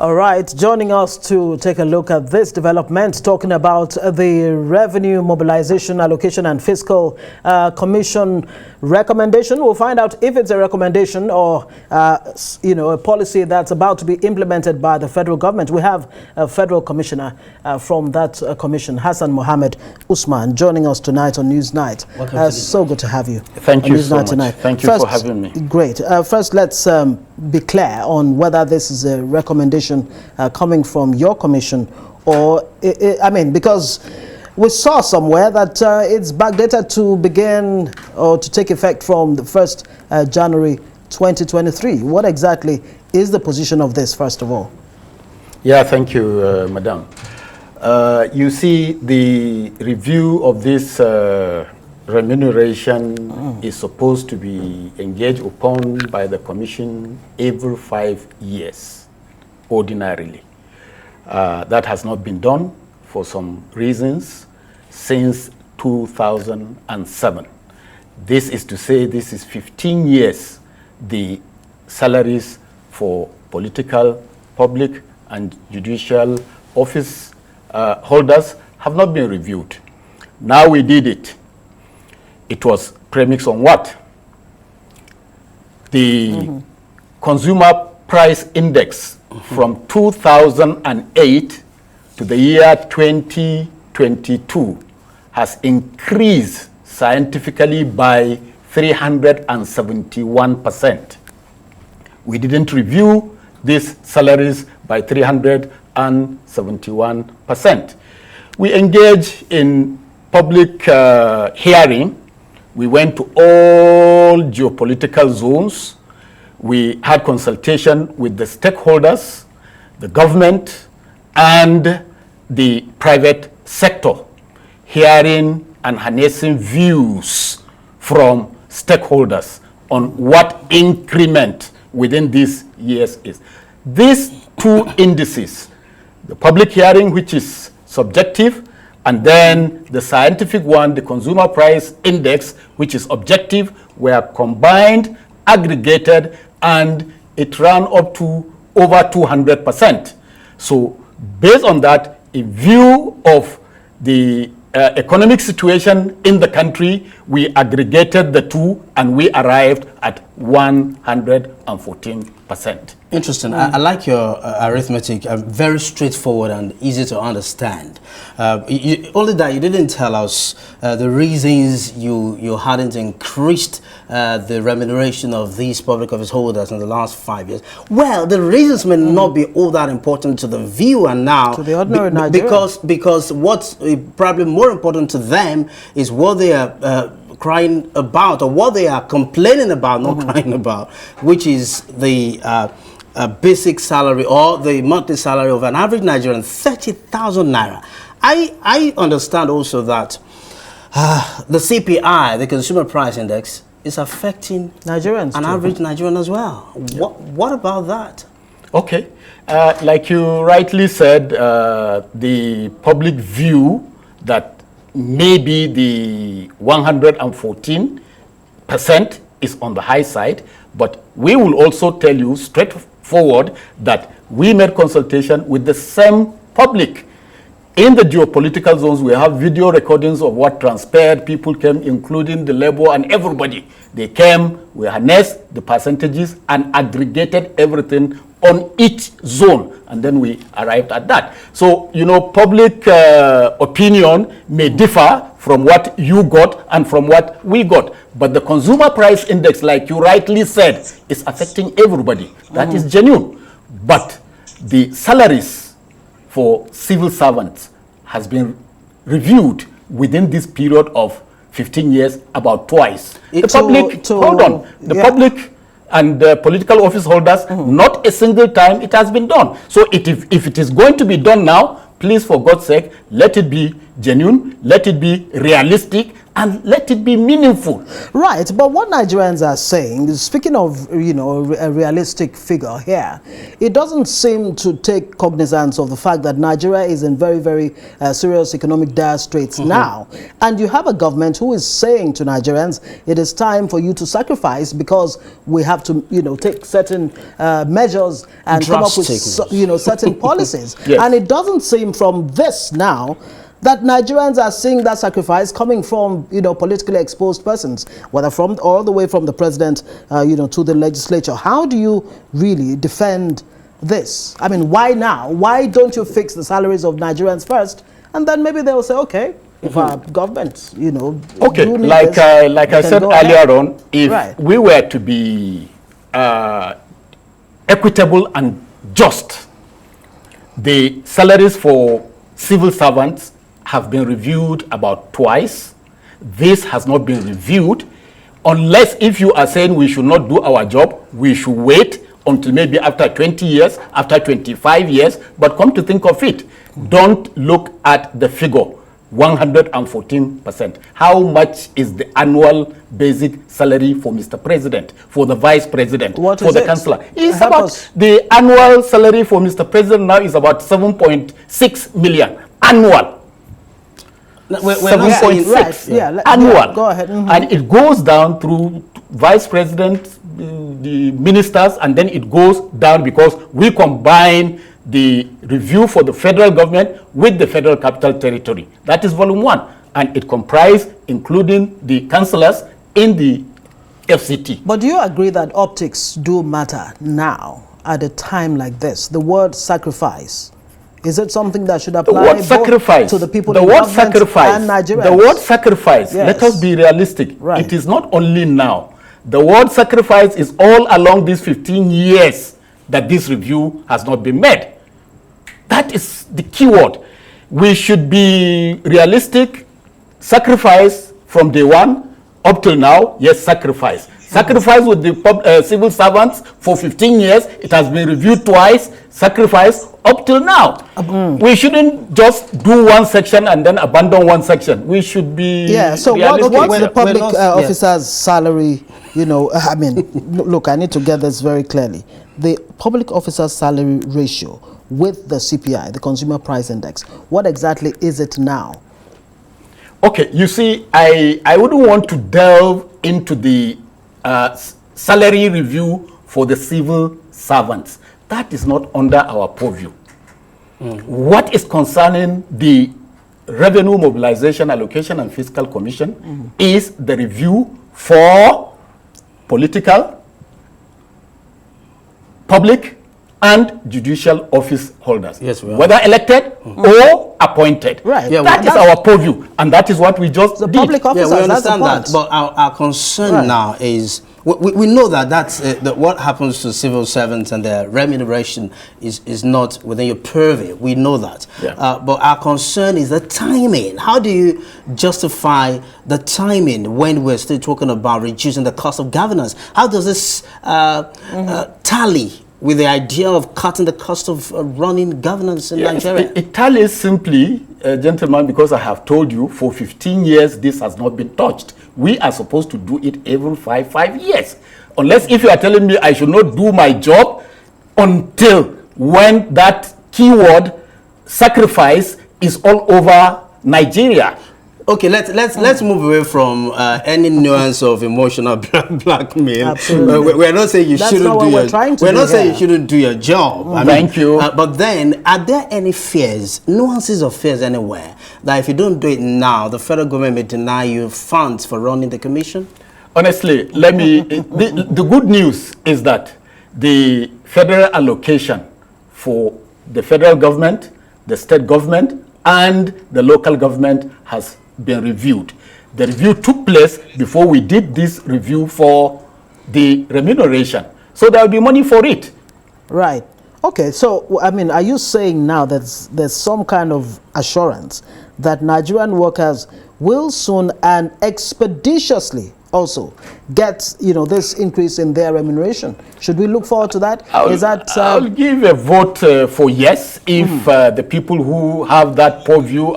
All right, joining us to take a look at this development, talking about the Revenue Mobilization, Allocation and Fiscal Commission recommendation. We'll find out if it's a recommendation or, a policy that's about to be implemented by the federal government. We have a federal commissioner from that commission, Hassan Mohammed Usman, joining us tonight on Newsnight. Welcome. So good to have you. Thank you so much. Tonight. Thank you for having me. Great. First, let's be clear on whether this is a recommendation coming from your commission or, because we saw somewhere that it's backdated to begin or to take effect from the 1st January 2023. What exactly is the position of this, first of all? Yeah, thank you, Madam. You see, the review of this remuneration is supposed to be engaged upon by the Commission every 5 years, ordinarily. That has not been done for some reasons since 2007. This is to say, this is 15 years the salaries for political, public, and judicial office holders have not been reviewed. Now we did it. It was premised on what? The Consumer Price Index from 2008 to the year 2022 has increased scientifically by 371%. We didn't review these salaries by 371%. We engaged in public hearing. We went to all geopolitical zones. We had consultation with the stakeholders, the government, and the private sector, hearing and harnessing views from stakeholders on what increment within these years is. These two indices, the public hearing, which is subjective, and then the scientific one, the Consumer Price Index, which is objective, were combined, aggregated, and it ran up to over 200%. So based on that, in view of the economic situation in the country, we aggregated the two and we arrived at 114%. Interesting. I like your arithmetic. Very straightforward and easy to understand. Only that you didn't tell us the reasons you hadn't increased the remuneration of these public office holders in the last 5 years. Well, the reasons may not be all that important to the viewer now, to the ordinary Nigerian. because what's probably more important to them is what they are crying about, or what they are complaining about, not crying about, which is the basic salary or the monthly salary of an average Nigerian, 30,000 naira. I understand also that the CPI, the Consumer Price Index, is affecting Nigerians, an average Nigerian as well. What about that? Okay. Like you rightly said, the public view that maybe the 114% is on the high side, but we will also tell you straightforward that we made consultation with the same public. In the geopolitical zones, we have video recordings of what transpired. People came, including the labor and everybody. They came, we harnessed the percentages and aggregated everything on each zone, and then we arrived at that. So, public opinion may differ from what you got and from what we got. But the Consumer Price Index, like you rightly said, is affecting everybody. That is genuine. But the salaries for civil servants has been reviewed within this period of 15 years about twice. The public and political office holders, not a single time it has been done. So if it is going to be done now, please, for God's sake, let it be genuine, let it be realistic, and let it be meaningful. Right, but what Nigerians are saying, speaking of, you know, a realistic figure here, it doesn't seem to take cognizance of the fact that Nigeria is in very, very serious economic dire straits now. And you have a government who is saying to Nigerians, it is time for you to sacrifice because we have to, you know, take certain measures and come up with, you know, certain policies. Yes. And it doesn't seem from this now that Nigerians are seeing that sacrifice coming from, you know, politically exposed persons, whether from all the way from the president, you know, to the legislature. How do you really defend this? I mean, why now? Why don't you fix the salaries of Nigerians first, and then maybe they'll say, okay, if our government, you know, okay, like I said earlier on, if we were to be equitable and just, the salaries for civil servants have been reviewed about twice. This has not been reviewed, unless if you are saying we should not do our job, we should wait until maybe after 20 years, after 25 years. But come to think of it, don't look at the figure, 114%. How much is the annual basic salary for Mr. President, for the Vice President, for the Chancellor? It's about, the annual salary for Mr. President now is about 7.6 million annual. 7.6 annual. Go ahead. And it goes down through Vice President, the ministers, and then it goes down because we combine the review for the federal government with the Federal Capital Territory. That is volume 1. And it comprises including the councillors in the FCT. But do you agree that optics do matter now at a time like this? The word sacrifice, is it something that should apply both to the people in government and Nigerians? The word sacrifice, let us be realistic. Right. It is not only now. The word sacrifice is all along these 15 years that this review has not been made. That is the key word. We should be realistic. Sacrifice from day one up till now, yes, sacrifice. Sacrifice with the civil servants for 15 years. It has been reviewed twice. Sacrifice up till now. We shouldn't just do one section and then abandon one section. We should be so what's the public officer's salary? You know, I mean, look, I need to get this very clearly. The public officer's salary ratio with the CPI, the Consumer Price Index, what exactly is it now? Okay, you see, I wouldn't want to delve into the salary review for the civil servants. That is not under our purview. What is concerning the Revenue Mobilization, Allocation and Fiscal Commission is the review for political, public, and judicial office holders, whether elected or appointed. Right. That is our purview, and that is what we just did. Public officers, we understand that, but our concern now is, we know that that what happens to civil servants and their remuneration is not within your purview. We know that. But our concern is the timing. How do you justify the timing when we're still talking about reducing the cost of governance? How does this tally with the idea of cutting the cost of running governance in Nigeria? It tallies simply, gentlemen, because I have told you for 15 years this has not been touched. We are supposed to do it every five years. Unless if you are telling me I should not do my job until when that keyword sacrifice is all over Nigeria. Okay, let's move away from any nuance of emotional blackmail. Absolutely. We're not saying you shouldn't do your job. We're not saying you shouldn't do your job. Thank you. But then, are there any fears, nuances of fears anywhere, that if you don't do it now, the federal government may deny you funds for running the commission? Honestly, let me. The good news is that the federal allocation for the federal government, the state government, and the local government has been reviewed. The review took place before we did this review for the remuneration. So there will be money for it. Right. Okay, so, I mean, are you saying now that there's some kind of assurance that Nigerian workers will soon and expeditiously also get, you know, this increase in their remuneration? Should we look forward to that? I'll give a vote for yes if the people who have that purview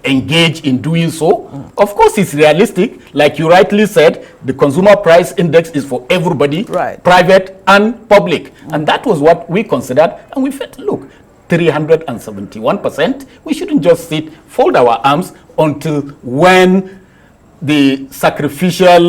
engage in doing so. Of course, it's realistic. Like you rightly said, the consumer price index is for everybody, right, private and public. And that was what we considered. And we felt, look, 371%, we shouldn't just sit, fold our arms until when the sacrificial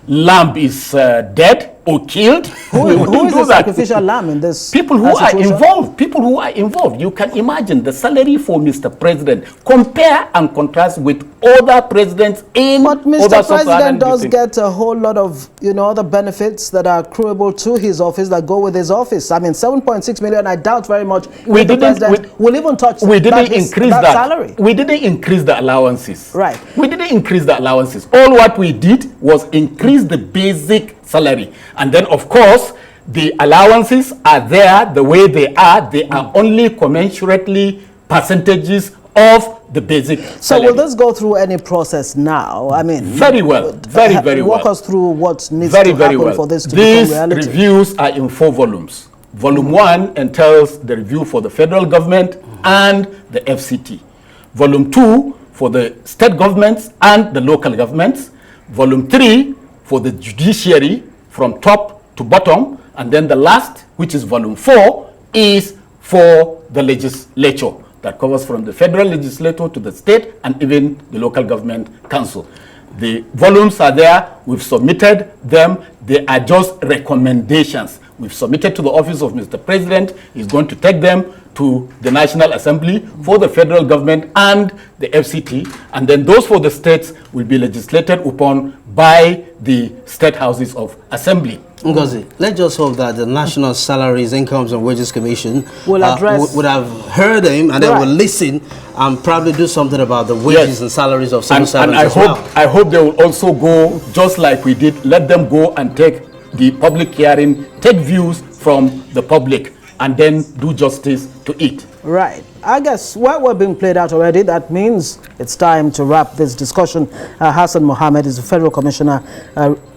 lamb is dead or killed. Who is the sacrificial lamb in this? People who are involved. People who are involved. You can imagine the salary for Mr. President. Compare and contrast with other presidents in But Mr. President does get a whole lot of, other benefits that are accruable to his office that go with his office. I mean, 7.6 million, I doubt very much will even touch that salary. We didn't increase the allowances. Right. We didn't increase the allowances. All what we did was increase the basic salary. And then, of course, the allowances are there the way they are. They are only commensurately percentages of the basic So salary. will this go through any process now? I mean, very well, very well. Walk us through what needs to happen for this to become reality. These reviews are in 4 volumes. Volume 1 entails the review for the federal government and the FCT. Volume 2 for the state governments and the local governments. Volume 3 for the judiciary from top to bottom. And then the last, which is volume 4, is for the legislature. That covers from the federal legislature to the state and even the local government council. The volumes are there. We've submitted them. They are just recommendations. We've submitted to the office of Mr. President. He's going to take them to the National Assembly for the federal government and the FCT. And then those for the states will be legislated upon by the state houses of assembly. Ngozi, let's just hope that the National Salaries, Incomes and Wages Commission will address, would have heard him and they will listen and probably do something about the wages and salaries of civil servants I hope they will also go just like we did. Let them go and take the public hearing, take views from the public, and then do justice to it. Right. I guess what we're being played out already, that means it's time to wrap this discussion. Hassan Mohammed is the Federal Commissioner,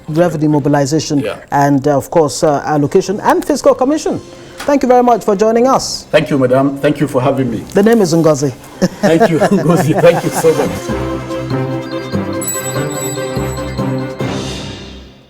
Revenue Mobilization, and of course, Allocation and Fiscal Commission. Thank you very much for joining us. Thank you, madam. Thank you for having me. The name is Ngozi. Thank you, Ngozi. Thank you so much.